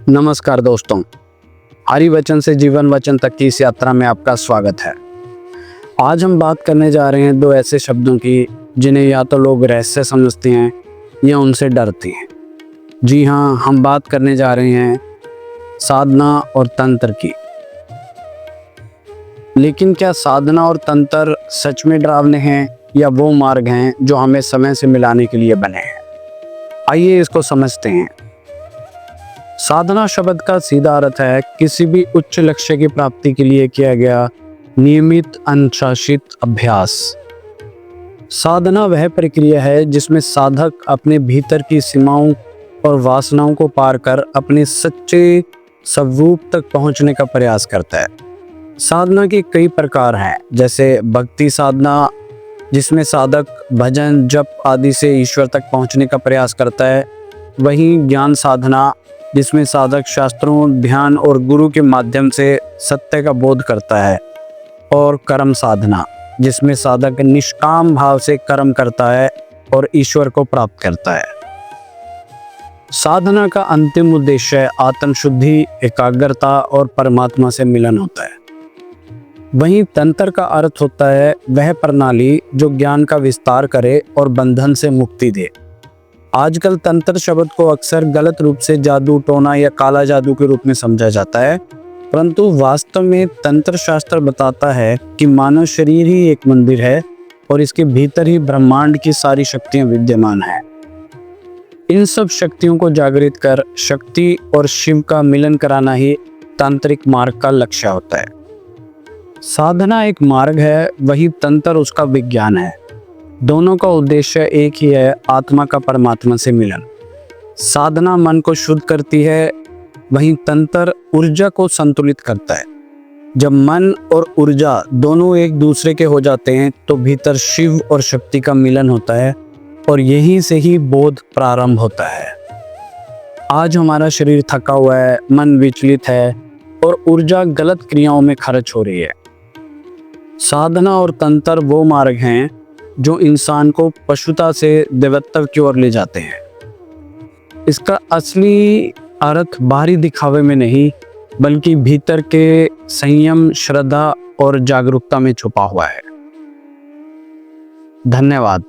नमस्कार दोस्तों, हरि वचन से जीवन वचन तक की इस यात्रा में आपका स्वागत है। आज हम बात करने जा रहे हैं दो ऐसे शब्दों की जिन्हें या तो लोग रहस्य समझते हैं या उनसे डरते हैं। जी हाँ, हम बात करने जा रहे हैं साधना और तंत्र की। लेकिन क्या साधना और तंत्र सच में डरावने हैं या वो मार्ग हैं जो हमें समय से मिलाने के लिए बने हैं? आइए इसको समझते हैं। साधना शब्द का सीधा अर्थ है किसी भी उच्च लक्ष्य की प्राप्ति के लिए किया गया नियमित अनुशासित अभ्यास। साधना वह प्रक्रिया है जिसमें साधक अपने भीतर की सीमाओं और वासनाओं को पार कर अपने सच्चे स्वरूप तक पहुंचने का प्रयास करता है। साधना के कई प्रकार हैं, जैसे भक्ति साधना जिसमें साधक भजन जप आदि से ईश्वर तक पहुंचने का प्रयास करता है। वहीं ज्ञान साधना जिसमें साधक शास्त्रों, ध्यान और गुरु के माध्यम से सत्य का बोध करता है। और कर्म साधना जिसमें साधक निष्काम भाव से कर्म करता है और ईश्वर को प्राप्त करता है। साधना का अंतिम उद्देश्य आत्मशुद्धि, एकाग्रता और परमात्मा से मिलन होता है। वहीं तंत्र का अर्थ होता है वह प्रणाली जो ज्ञान का विस्तार करे और बंधन से मुक्ति दे। आजकल तंत्र शब्द को अक्सर गलत रूप से जादू टोना या काला जादू के रूप में समझा जाता है, परंतु वास्तव में तंत्र शास्त्र बताता है कि मानव शरीर ही एक मंदिर है और इसके भीतर ही ब्रह्मांड की सारी शक्तियां विद्यमान हैं। इन सब शक्तियों को जागृत कर शक्ति और शिव का मिलन कराना ही तांत्रिक मार्ग का लक्ष्य होता है। साधना एक मार्ग है, वही तंत्र उसका विज्ञान है। दोनों का उद्देश्य एक ही है, आत्मा का परमात्मा से मिलन। साधना मन को शुद्ध करती है, वहीं तंत्र ऊर्जा को संतुलित करता है। जब मन और ऊर्जा दोनों एक दूसरे के हो जाते हैं तो भीतर शिव और शक्ति का मिलन होता है और यहीं से ही बोध प्रारंभ होता है। आज हमारा शरीर थका हुआ है, मन विचलित है और ऊर्जा गलत क्रियाओं में खर्च हो रही है। साधना और तंत्र वो मार्ग हैं जो इंसान को पशुता से देवत्व की ओर ले जाते हैं। इसका असली अर्थ बाहरी दिखावे में नहीं बल्कि भीतर के संयम, श्रद्धा और जागरूकता में छुपा हुआ है। धन्यवाद।